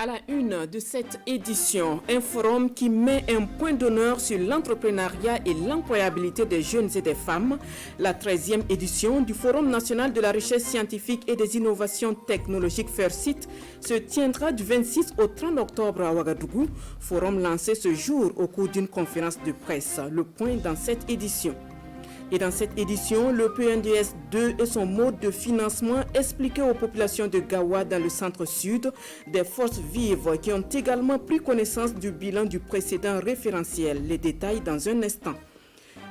À la une de cette édition, un forum qui met un point d'honneur sur l'entrepreneuriat et l'employabilité des jeunes et des femmes. La 13e édition du Forum national de la recherche scientifique et des innovations technologiques FAIRCIT se tiendra du 26 au 30 octobre à Ouagadougou. Forum lancé ce jour au cours d'une conférence de presse. Le point dans cette édition. Et dans cette édition, le PNDS 2 et son mode de financement expliqué aux populations de Gawa dans le centre-sud, des forces vives qui ont également pris connaissance du bilan du précédent référentiel. Les détails dans un instant.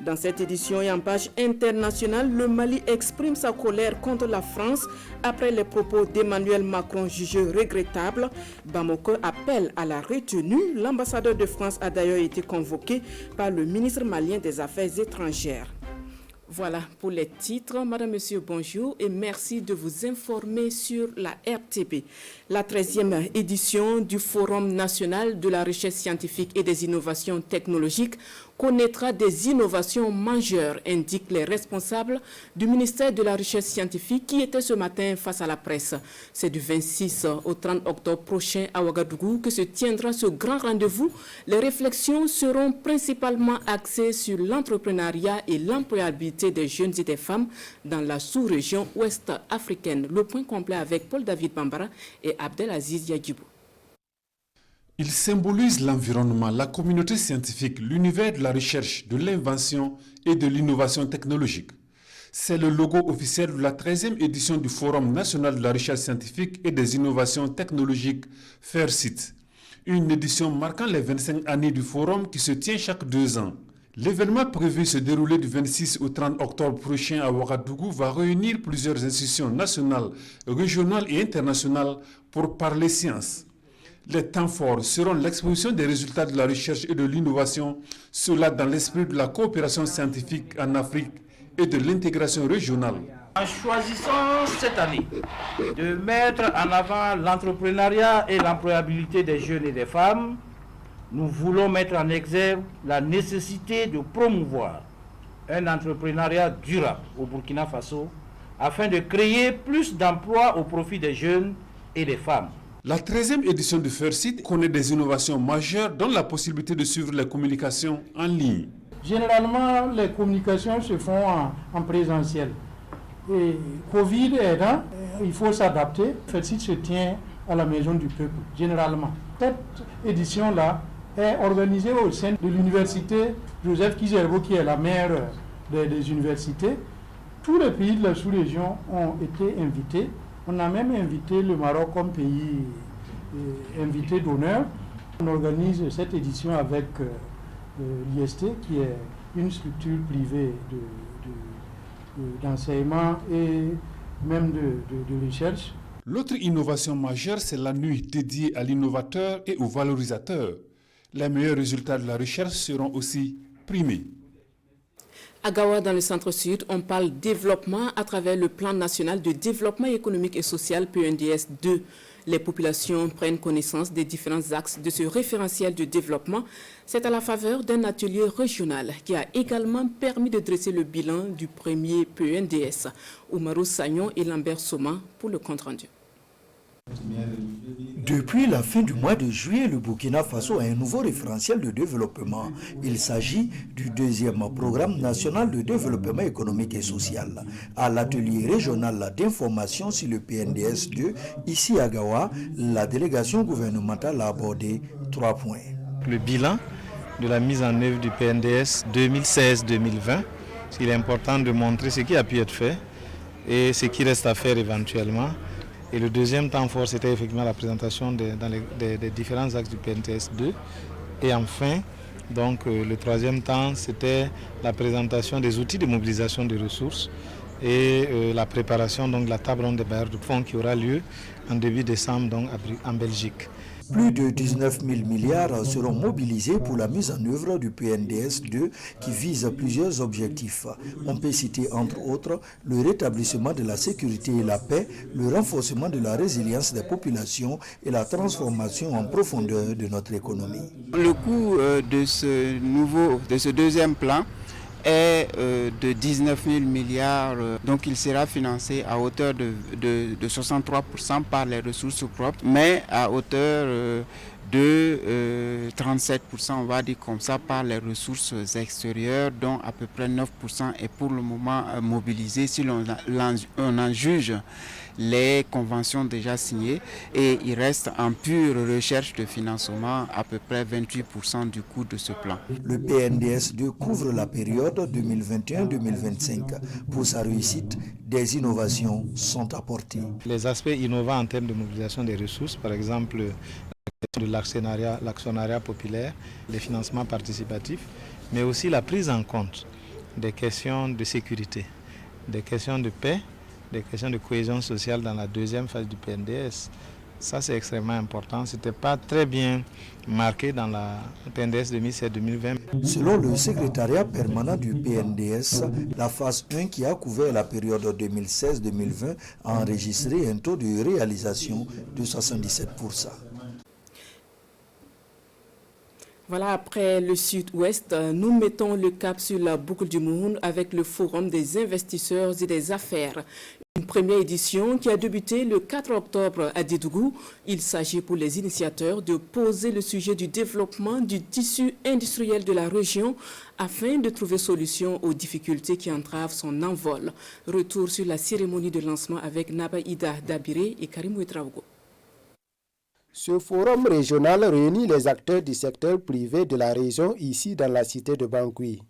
Dans cette édition et en page internationale, le Mali exprime sa colère contre la France après les propos d'Emmanuel Macron jugés regrettables. Bamako appelle à la retenue. L'ambassadeur de France a d'ailleurs été convoqué par le ministre malien des Affaires étrangères. Voilà pour les titres. Madame, Monsieur, bonjour et merci de vous informer sur la RTP. La 13e édition du Forum national de la recherche scientifique et des innovations technologiques connaîtra des innovations majeures, indiquent les responsables du ministère de la Recherche scientifique qui étaient ce matin face à la presse. C'est du 26 au 30 octobre prochain à Ouagadougou que se tiendra ce grand rendez-vous. Les réflexions seront principalement axées sur l'entrepreneuriat et l'employabilité des jeunes et des femmes dans la sous-région ouest africaine. Le point complet avec Paul-David Bambara et Abdelaziz Yadjibou. Il symbolise l'environnement, la communauté scientifique, l'univers de la recherche, de l'invention et de l'innovation technologique. C'est le logo officiel de la 13e édition du Forum national de la recherche scientifique et des innovations technologiques FAIRCIT. Une édition marquant les 25 années du Forum qui se tient chaque 2 ans. L'événement prévu se dérouler du 26 au 30 octobre prochain à Ouagadougou va réunir plusieurs institutions nationales, régionales et internationales pour parler science. Les temps forts seront l'exposition des résultats de la recherche et de l'innovation, cela dans l'esprit de la coopération scientifique en Afrique et de l'intégration régionale. En choisissant cette année de mettre en avant l'entrepreneuriat et l'employabilité des jeunes et des femmes, nous voulons mettre en exergue la nécessité de promouvoir un entrepreneuriat durable au Burkina Faso afin de créer plus d'emplois au profit des jeunes et des femmes. La 13e édition du FAIRCIT connaît des innovations majeures dont la possibilité de suivre les communications en ligne. Généralement, les communications se font en présentiel. Et Covid aidant, il faut s'adapter. FAIRCIT se tient à la Maison du Peuple, généralement. Cette édition-là est organisée au sein de l'université Joseph Kizerbo, qui est la mère des universités. Tous les pays de la sous-région ont été invités. On a même invité le Maroc comme pays invité d'honneur. On organise cette édition avec l'IST, qui est une structure privée d'enseignement et même de recherche. L'autre innovation majeure, c'est la nuit dédiée à l'innovateur et au valorisateur. Les meilleurs résultats de la recherche seront aussi primés. À Gawa, dans le centre-sud, on parle développement à travers le plan national de développement économique et social PNDS 2. Les populations prennent connaissance des différents axes de ce référentiel de développement. C'est à la faveur d'un atelier régional qui a également permis de dresser le bilan du premier PNDS. Oumarou Sagnon et Lambert Soma pour le compte-rendu. Depuis la fin du mois de juillet, le Burkina Faso a un nouveau référentiel de développement. Il s'agit du 2e programme national de développement économique et social. À l'atelier régional d'information sur le PNDS 2, ici à Gawa, la délégation gouvernementale a abordé 3 points. Le bilan de la mise en œuvre du PNDS 2016-2020, il est important de montrer ce qui a pu être fait et ce qui reste à faire éventuellement. Et le deuxième temps fort, c'était effectivement la présentation des différents axes du PNDS 2. Et enfin, donc, le troisième temps, c'était la présentation des outils de mobilisation des ressources et la préparation donc, de la table ronde des bailleurs de fonds qui aura lieu en début décembre donc, en Belgique. Plus de 19 000 milliards seront mobilisés pour la mise en œuvre du PNDS 2 qui vise plusieurs objectifs. On peut citer entre autres le rétablissement de la sécurité et la paix, le renforcement de la résilience des populations et la transformation en profondeur de notre économie. Le coût de ce deuxième plan est de 19 000 milliards, donc il sera financé à hauteur de 63% par les ressources propres, mais à hauteur de 37%, on va dire comme ça, par les ressources extérieures, dont à peu près 9% est pour le moment mobilisé si on en juge les conventions déjà signées, et il reste en pure recherche de financement à peu près 28% du coût de ce plan. Le PNDS2 couvre la période 2021-2025. Pour sa réussite, des innovations sont apportées. Les aspects innovants en termes de mobilisation des ressources, par exemple de l'actionnariat populaire, les financements participatifs, mais aussi la prise en compte des questions de sécurité, des questions de paix, des questions de cohésion sociale dans la deuxième phase du PNDS. Ça, c'est extrêmement important. Ce n'était pas très bien marqué dans la PNDS 2007-2020. Selon le secrétariat permanent du PNDS, la phase 1 qui a couvert la période 2016-2020 a enregistré un taux de réalisation de 77%. Voilà, après le sud-ouest, nous mettons le cap sur la boucle du monde avec le Forum des investisseurs et des affaires. Une première édition qui a débuté le 4 octobre à Dédougou. Il s'agit pour les initiateurs de poser le sujet du développement du tissu industriel de la région afin de trouver solution aux difficultés qui entravent son envol. Retour sur la cérémonie de lancement avec Nabaïda Dabiré et Karim Ouedraogo. Ce forum régional réunit les acteurs du secteur privé de la région ici dans la cité de Bangui.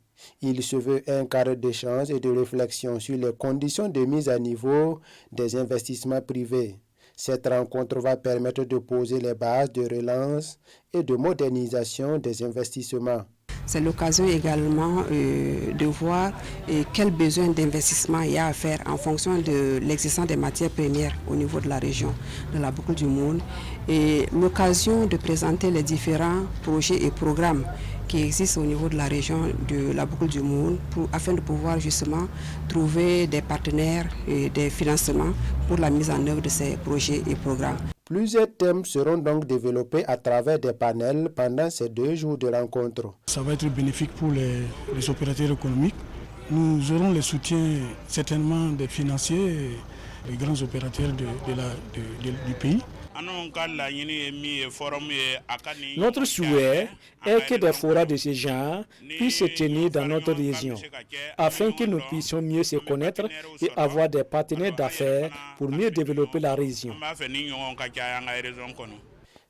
Il se veut un cadre d'échange et de réflexion sur les conditions de mise à niveau des investissements privés. Cette rencontre va permettre de poser les bases de relance et de modernisation des investissements. C'est l'occasion également de voir quels besoins d'investissement il y a à faire en fonction de l'existence des matières premières au niveau de la région, de la boucle du monde, et l'occasion de présenter les différents projets et programmes qui existent au niveau de la région de la boucle du monde afin de pouvoir justement trouver des partenaires et des financements pour la mise en œuvre de ces projets et programmes. Plusieurs thèmes seront donc développés à travers des panels pendant ces 2 jours de rencontre. Ça va être bénéfique pour les opérateurs économiques. Nous aurons le soutien certainement des financiers, des grands opérateurs du pays. Notre souhait est que des forats de ce genre puissent se tenir dans notre région, afin que nous puissions mieux se connaître et avoir des partenaires d'affaires pour mieux développer la région.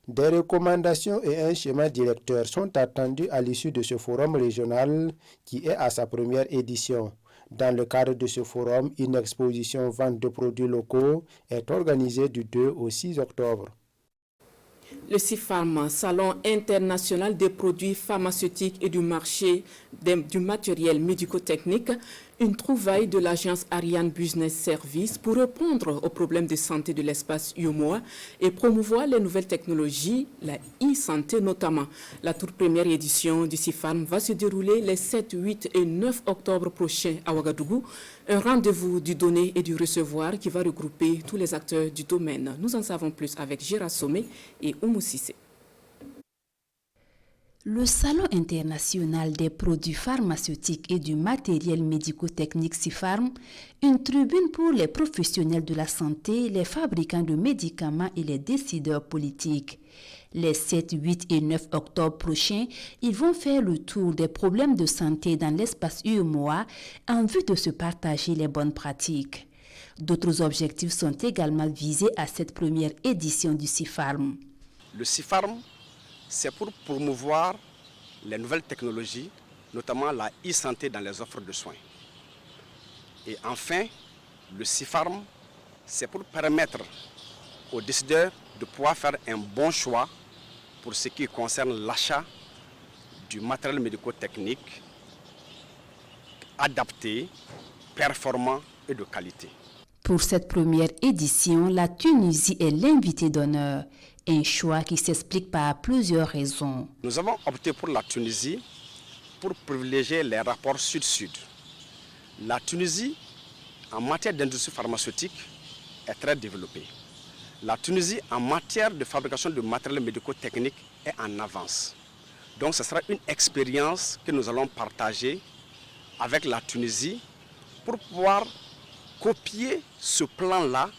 Des recommandations et un schéma directeur sont attendus à l'issue de ce forum régional qui est à sa première édition. Dans le cadre de ce forum, une exposition vente de produits locaux est organisée du 2 au 6 octobre. Le CIFARM, Salon international des produits pharmaceutiques et du marché du matériel médico-technique, une trouvaille de l'agence Ariane Business Service pour répondre aux problèmes de santé de l'espace UMOA et promouvoir les nouvelles technologies, la e-santé notamment. La toute première édition du CIFARM va se dérouler les 7, 8 et 9 octobre prochains à Ouagadougou. Un rendez-vous du donner et du recevoir qui va regrouper tous les acteurs du domaine. Nous en savons plus avec Gérard Sommet et Oumou Sissé. Le Salon international des produits pharmaceutiques et du matériel médico-technique CIFARM, une tribune pour les professionnels de la santé, les fabricants de médicaments et les décideurs politiques. Les 7, 8 et 9 octobre prochains, ils vont faire le tour des problèmes de santé dans l'espace UMOA en vue de se partager les bonnes pratiques. D'autres objectifs sont également visés à cette première édition du CIFARM. Le CIFARM, c'est pour promouvoir les nouvelles technologies, notamment la e-santé dans les offres de soins. Et enfin, le CIFARM, c'est pour permettre aux décideurs de pouvoir faire un bon choix pour ce qui concerne l'achat du matériel médico-technique adapté, performant et de qualité. Pour cette première édition, la Tunisie est l'invité d'honneur. Un choix qui s'explique par plusieurs raisons. Nous avons opté pour la Tunisie pour privilégier les rapports sud-sud. La Tunisie, en matière d'industrie pharmaceutique, est très développée. La Tunisie, en matière de fabrication de matériel médico-technique, est en avance. Donc ce sera une expérience que nous allons partager avec la Tunisie pour pouvoir copier ce plan-là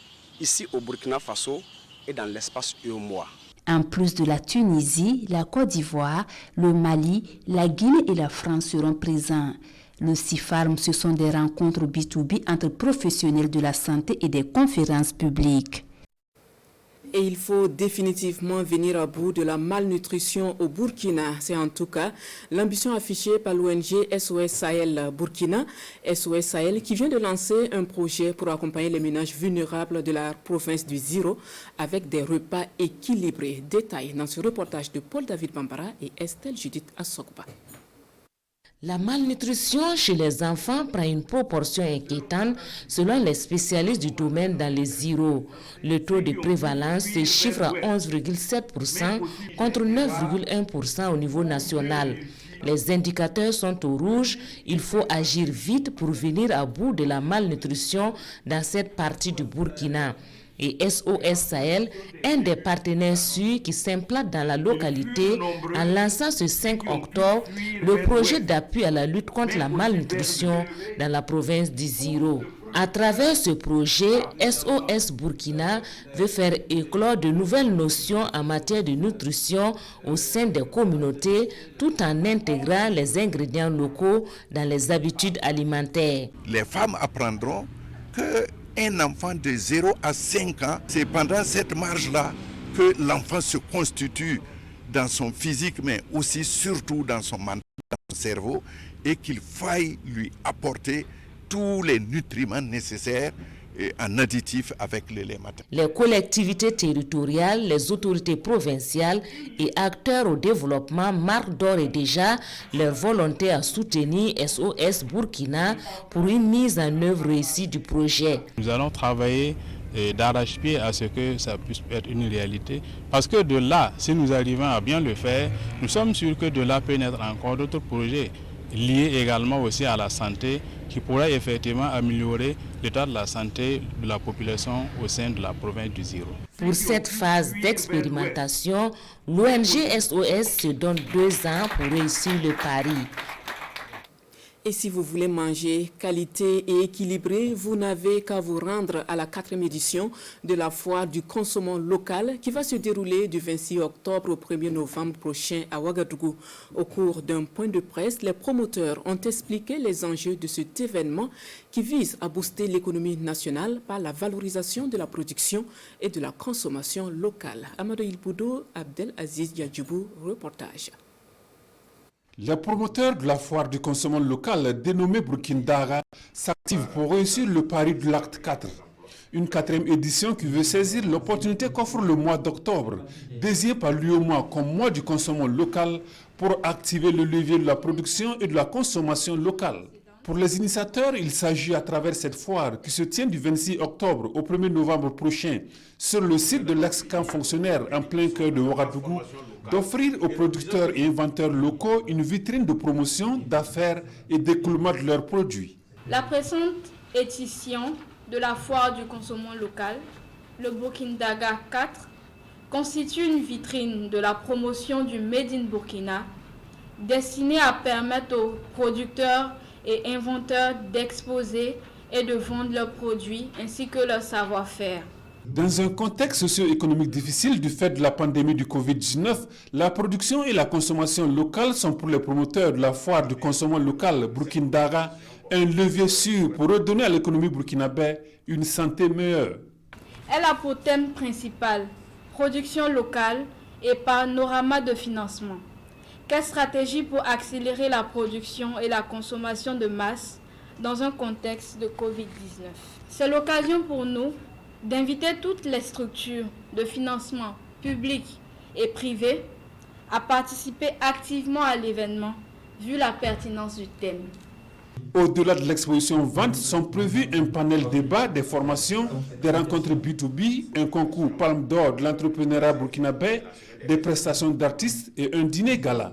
ici au Burkina Faso et dans l'espace UEMOA. En plus de la Tunisie, la Côte d'Ivoire, le Mali, la Guinée et la France seront présents. Le CIFARM, ce sont des rencontres B2B entre professionnels de la santé et des conférences publiques. Et il faut définitivement venir à bout de la malnutrition au Burkina. C'est en tout cas l'ambition affichée par l'ONG SOS Sahel Burkina, SOS Sahel, qui vient de lancer un projet pour accompagner les ménages vulnérables de la province du Ziro avec des repas équilibrés. Détail dans ce reportage de Paul-David Bambara et Estelle Judith Assokba. La malnutrition chez les enfants prend une proportion inquiétante selon les spécialistes du domaine dans les Ziro. Le taux de prévalence se chiffre à 11,7% contre 9,1% au niveau national. Les indicateurs sont au rouge. Il faut agir vite pour venir à bout de la malnutrition dans cette partie du Burkina. Et SOS Sahel, un des partenaires sûrs qui s'implante dans la localité, en lançant ce 5 octobre le projet d'appui à la lutte contre la malnutrition dans la province du Ziro. À travers ce projet, SOS Burkina veut faire éclore de nouvelles notions en matière de nutrition au sein des communautés, tout en intégrant les ingrédients locaux dans les habitudes alimentaires. Les femmes apprendront que un enfant de 0 à 5 ans, c'est pendant cette marge-là que l'enfant se constitue dans son physique, mais aussi surtout dans son mental, dans son cerveau, et qu'il faille lui apporter tous les nutriments nécessaires en additif avec le lait maternel. Les collectivités territoriales, les autorités provinciales et acteurs au développement marquent d'ores et déjà leur volonté à soutenir SOS Burkina pour une mise en œuvre réussie du projet. Nous allons travailler d'arrache-pied à ce que ça puisse être une réalité. Parce que de là, si nous arrivons à bien le faire, nous sommes sûrs que de là peut naître encore d'autres projets liés également aussi à la santé qui pourraient effectivement améliorer l'état de la santé de la population au sein de la province du Ziro. Pour cette phase d'expérimentation, l'ONG SOS se donne 2 ans pour réussir le pari. Et si vous voulez manger qualité et équilibré, vous n'avez qu'à vous rendre à la 4e édition de la foire du consommant local qui va se dérouler du 26 octobre au 1er novembre prochain à Ouagadougou. Au cours d'un point de presse, les promoteurs ont expliqué les enjeux de cet événement qui vise à booster l'économie nationale par la valorisation de la production et de la consommation locale. Amadou Ilboudo, Abdel Aziz Yadjoubou, reportage. Les promoteurs de la foire du consommant local dénommée Burkina Dara s'activent pour réussir le pari de l'acte 4. Une 4e édition qui veut saisir l'opportunité qu'offre le mois d'octobre, désigné par l'UEMOA comme mois du consommant local pour activer le levier de la production et de la consommation locale. Pour les initiateurs, il s'agit à travers cette foire qui se tient du 26 octobre au 1er novembre prochain sur le site de l'ex-camp fonctionnaire en plein cœur de Ouagadougou d'offrir aux producteurs et inventeurs locaux une vitrine de promotion, d'affaires et d'écoulement de leurs produits. La présente édition de la foire du consommant local, le Burkina Daga 4, constitue une vitrine de la promotion du Made in Burkina destinée à permettre aux producteurs et inventeurs d'exposer et de vendre leurs produits ainsi que leur savoir-faire. Dans un contexte socio-économique difficile du fait de la pandémie du Covid-19, la production et la consommation locale sont pour les promoteurs de la foire du consommant local Burkina Dara un levier sûr pour redonner à l'économie burkinabé une santé meilleure. Elle a pour thème principal production locale et panorama de financement. Quelle stratégie pour accélérer la production et la consommation de masse dans un contexte de Covid-19? C'est l'occasion pour nous d'inviter toutes les structures de financement publiques et privées à participer activement à l'événement, vu la pertinence du thème. Au-delà de l'exposition vente, sont prévus un panel débat, des formations, des rencontres B2B, un concours Palme d'Or de l'entrepreneuriat burkinabé, des prestations d'artistes et un dîner gala.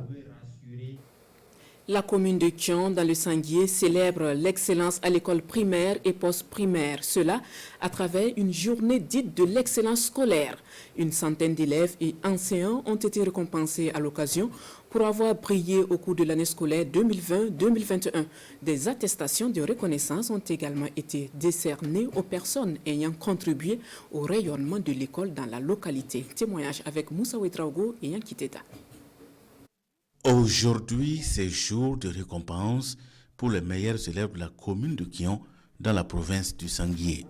La commune de Kion, dans le Sanguier, célèbre l'excellence à l'école primaire et post-primaire. Cela à travers une journée dite de l'excellence scolaire. Une centaine d'élèves et enseignants ont été récompensés à l'occasion pour avoir brillé au cours de l'année scolaire 2020-2021. Des attestations de reconnaissance ont également été décernées aux personnes ayant contribué au rayonnement de l'école dans la localité. Témoignage avec Moussa Ouedraogo et Yann Kiteta. Aujourd'hui, c'est jour de récompense pour les meilleurs élèves de la commune de Kion dans la province du Sanguier.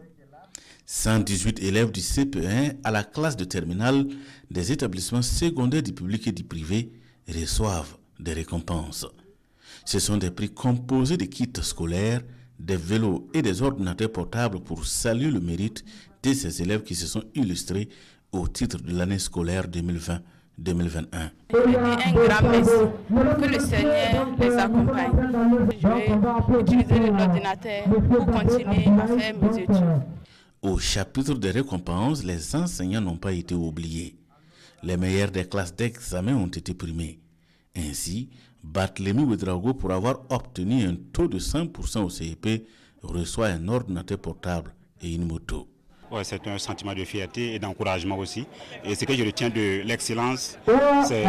118 élèves du CP1 à la classe de terminale des établissements secondaires du public et du privé reçoivent des récompenses. Ce sont des prix composés de kits scolaires, des vélos et des ordinateurs portables pour saluer le mérite de ces élèves qui se sont illustrés au titre de l'année scolaire 2020-2021. Un grand merci. Que le Seigneur les accompagne. Je vais utiliser l'ordinateur pour continuer à faire mes études. Au chapitre des récompenses, les enseignants n'ont pas été oubliés. Les meilleurs des classes d'examen ont été primés. Ainsi, Barthélemy Ouedraogo, pour avoir obtenu un taux de 100% au CEP, reçoit un ordinateur portable et une moto. Ouais, c'est un sentiment de fierté et d'encouragement aussi. Et ce que je retiens de l'excellence, c'est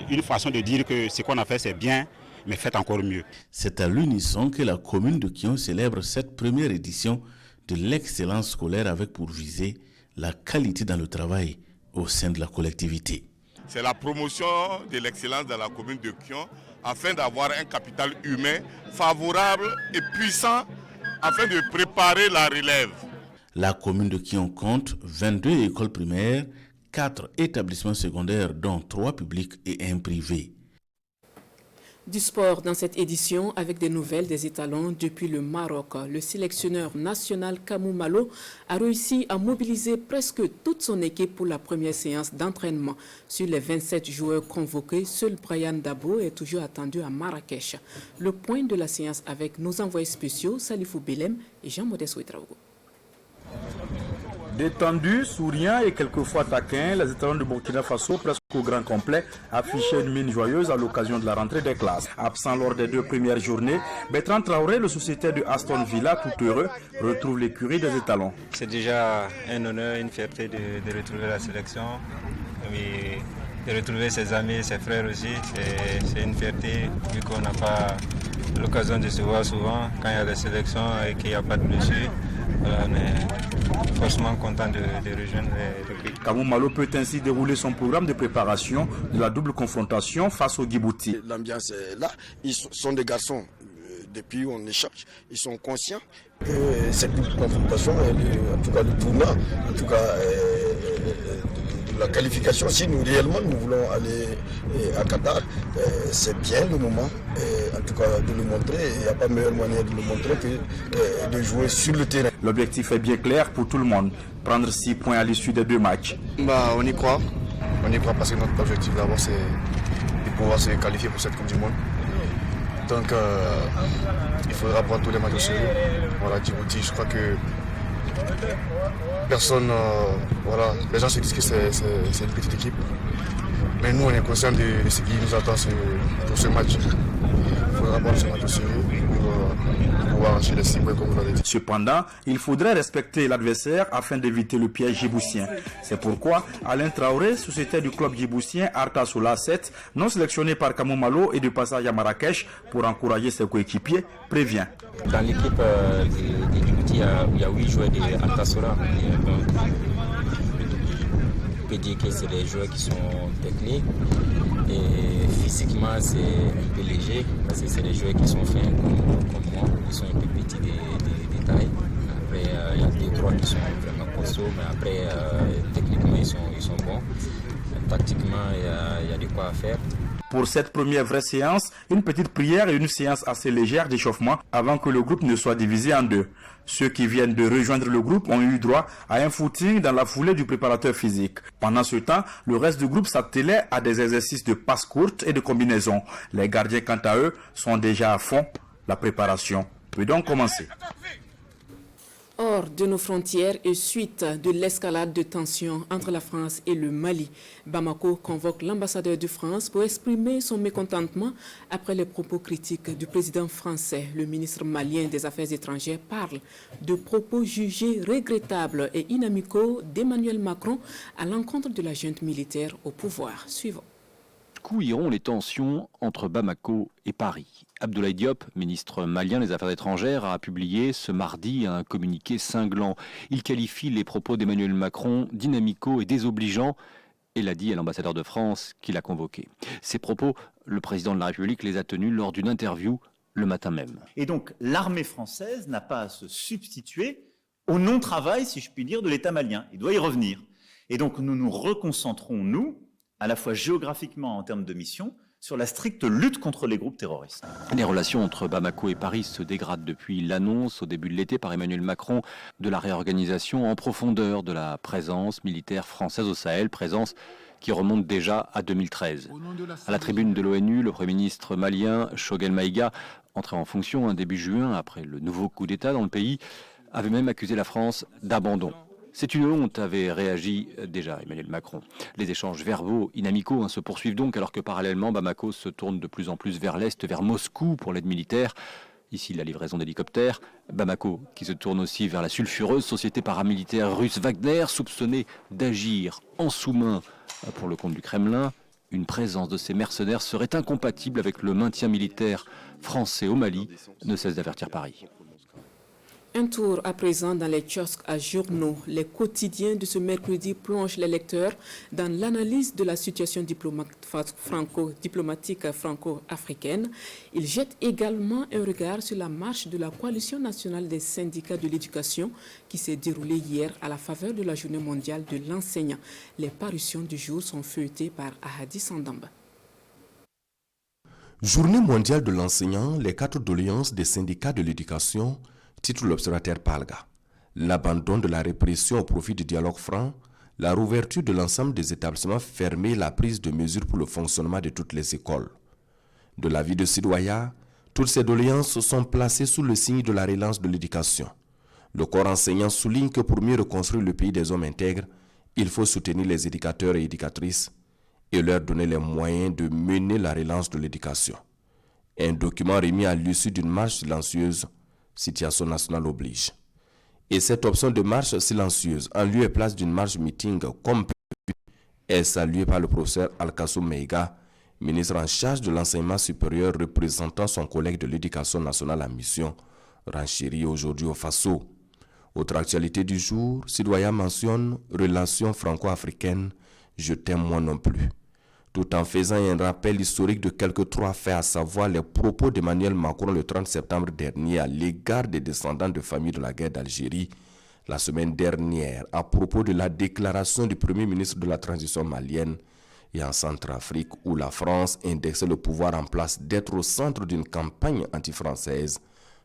une façon de dire que ce qu'on a fait, c'est bien, mais faites encore mieux. C'est à l'unisson que la commune de Kion célèbre cette première édition de l'excellence scolaire avec pour viser la qualité dans le travail au sein de la collectivité. C'est la promotion de l'excellence dans la commune de Kion afin d'avoir un capital humain favorable et puissant afin de préparer la relève. La commune de Kion compte 22 écoles primaires, 4 établissements secondaires dont 3 publics et 1 privé. Du sport dans cette édition avec des nouvelles des étalons depuis le Maroc. Le sélectionneur national Kamou Malo a réussi à mobiliser presque toute son équipe pour la première séance d'entraînement. Sur les 27 joueurs convoqués, seul Brian Dabo est toujours attendu à Marrakech. Le point de la séance avec nos envoyés spéciaux Salifou Belem et Jean-Modeste Ouedraogo. Détendus, souriants et quelquefois taquins, les étalons de Burkina Faso, presque au grand complet, affichaient une mine joyeuse à l'occasion de la rentrée des classes. Absent lors des 2 premières journées, Bertrand Traoré, le sociétaire de Aston Villa, tout heureux, retrouve l'écurie des étalons. C'est déjà un honneur, une fierté de retrouver la sélection, et de retrouver ses amis, ses frères aussi. C'est une fierté vu qu'on n'a pas l'occasion de se voir souvent quand il y a des sélections et qu'il n'y a pas de blessures. Voilà, on est forcément content de rejoindre l'équipe. Kamou Malo peut ainsi dérouler son programme de préparation de la double confrontation face au Djibouti. L'ambiance est là, ils sont des garçons, depuis on échange, ils sont conscients que cette double confrontation, en tout cas le tournoi, en tout cas la qualification, si nous réellement nous voulons aller à Qatar, c'est bien le moment, en tout cas de le montrer. Il n'y a pas meilleure manière de le montrer que de jouer sur le terrain. L'objectif est bien clair pour tout le monde, prendre 6 points à l'issue des 2 matchs. On y croit parce que notre objectif d'abord c'est de pouvoir se qualifier pour cette Coupe du Monde. Donc il faudra prendre tous les matchs au sérieux. Voilà, Djibouti, je crois que personne, voilà, les gens se disent que c'est une petite équipe. Mais nous, on est conscients de ce qui nous attend pour ce match. Il faudra prendre ce match au sérieux pour pouvoir arracher les 6 points comme vous l'avez dit. Cependant, il faudrait respecter l'adversaire afin d'éviter le piège djiboutien. C'est pourquoi Alain Traoré, sociétaire du club djiboutien Arta Sola 7, non sélectionné par Kamou Malo et de passage à Marrakech pour encourager ses coéquipiers, prévient. Dans l'équipe de Djibouti, il y a 8 joueurs de Arta Sola. On peut dire que c'est des joueurs qui sont techniques et physiquement c'est un peu léger parce que c'est des joueurs qui sont fins comme moi, ils sont un peu petits de taille. Après il y a 2-3 qui sont vraiment costauds, mais après techniquement ils sont bons. Tactiquement il y a de quoi faire. Pour cette première vraie séance, une petite prière et une séance assez légère d'échauffement avant que le groupe ne soit divisé en 2. Ceux qui viennent de rejoindre le groupe ont eu droit à un footing dans la foulée du préparateur physique. Pendant ce temps, le reste du groupe s'attelait à des exercices de passe courte et de combinaison. Les gardiens, quant à eux, sont déjà à fond. La préparation peut donc commencer. hors de nos frontières et suite de l'escalade de tensions entre la France et le Mali. Bamako convoque l'ambassadeur de France pour exprimer son mécontentement après les propos critiques du président français. Le ministre malien des Affaires étrangères parle de propos jugés regrettables et inamicaux d'Emmanuel Macron à l'encontre de la junte militaire au pouvoir. Suivant. Où iront les tensions entre Bamako et Paris? Abdoulaye Diop, ministre malien des Affaires étrangères, a publié ce mardi un communiqué cinglant. Il qualifie les propos d'Emmanuel Macron d'inamicaux et désobligeants et l'a dit à l'ambassadeur de France qui l'a convoqué. Ces propos, le président de la République les a tenus lors d'une interview le matin même. Et donc l'armée française n'a pas à se substituer au non-travail, si je puis dire, de l'État malien. Il doit y revenir. Et donc nous nous reconcentrons, nous, à la fois géographiquement en termes de mission, sur la stricte lutte contre les groupes terroristes. Les relations entre Bamako et Paris se dégradent depuis l'annonce au début de l'été par Emmanuel Macron de la réorganisation en profondeur de la présence militaire française au Sahel, présence qui remonte déjà à 2013. À la tribune de l'ONU, le Premier ministre malien, Choguel Maïga, entré en fonction début juin après le nouveau coup d'État dans le pays, avait même accusé la France d'abandon. C'est une honte, avait réagi déjà Emmanuel Macron. Les échanges verbaux inamicaux se poursuivent donc alors que parallèlement Bamako se tourne de plus en plus vers l'est, vers Moscou pour l'aide militaire. Ici la livraison d'hélicoptères. Bamako qui se tourne aussi vers la sulfureuse société paramilitaire russe Wagner, soupçonnée d'agir en sous-main pour le compte du Kremlin. Une présence de ces mercenaires serait incompatible avec le maintien militaire français au Mali, ne cesse d'avertir Paris. Un tour à présent dans les kiosques à journaux. Les quotidiens de ce mercredi plongent les lecteurs dans l'analyse de la situation diplomatique franco-africaine. Ils jettent également un regard sur la marche de la coalition nationale des syndicats de l'éducation qui s'est déroulée hier à la faveur de la journée mondiale de l'enseignant. Les parutions du jour sont feuilletées par Ahadi Sandamba. Journée mondiale de l'enseignant, les 4 doléances des syndicats de l'éducation, titre l'observateur Palga. L'abandon de la répression au profit du dialogue franc, la rouverture de l'ensemble des établissements fermés, la prise de mesures pour le fonctionnement de toutes les écoles. De l'avis de Sidoya, toutes ces doléances sont placées sous le signe de la relance de l'éducation. Le corps enseignant souligne que pour mieux reconstruire le pays des hommes intègres, il faut soutenir les éducateurs et éducatrices et leur donner les moyens de mener la relance de l'éducation. Un document remis à l'issue d'une marche silencieuse, situation nationale oblige. Et cette option de marche silencieuse, en lieu et place d'une marche meeting comme prévu, est saluée par le professeur Alkassou Meiga, ministre en charge de l'enseignement supérieur représentant son collègue de l'éducation nationale en mission, renchéri aujourd'hui au Faso. Autre actualité du jour, Sidoya mentionne relations franco-africaines, je t'aime moi non plus, tout en faisant un rappel historique de quelques 3 faits, à savoir les propos d'Emmanuel Macron le 30 septembre dernier à l'égard des descendants de familles de la guerre d'Algérie, la semaine dernière à propos de la déclaration du Premier ministre de la transition malienne et en Centrafrique où la France indexait le pouvoir en place d'être au centre d'une campagne anti-française.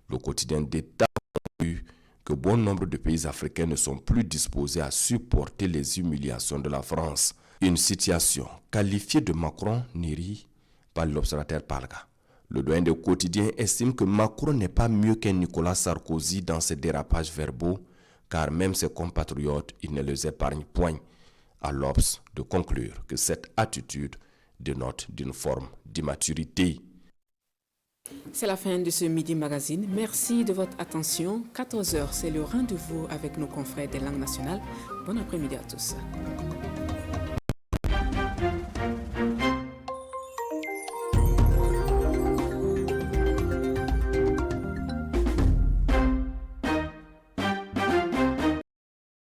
Le quotidien d'État a conclu que bon nombre de pays africains ne sont plus disposés à supporter les humiliations de la France. Une situation qualifiée de Macron-Neri par l'observateur Palga. Le doyen des quotidiens estime que Macron n'est pas mieux qu'un Nicolas Sarkozy dans ses dérapages verbaux, car même ses compatriotes, il ne les épargne point. À l'Obs de conclure que cette attitude dénote d'une forme d'immaturité. C'est la fin de ce Midi Magazine. Merci de votre attention. 14h, c'est le rendez-vous avec nos confrères des langues nationales. Bon après-midi à tous.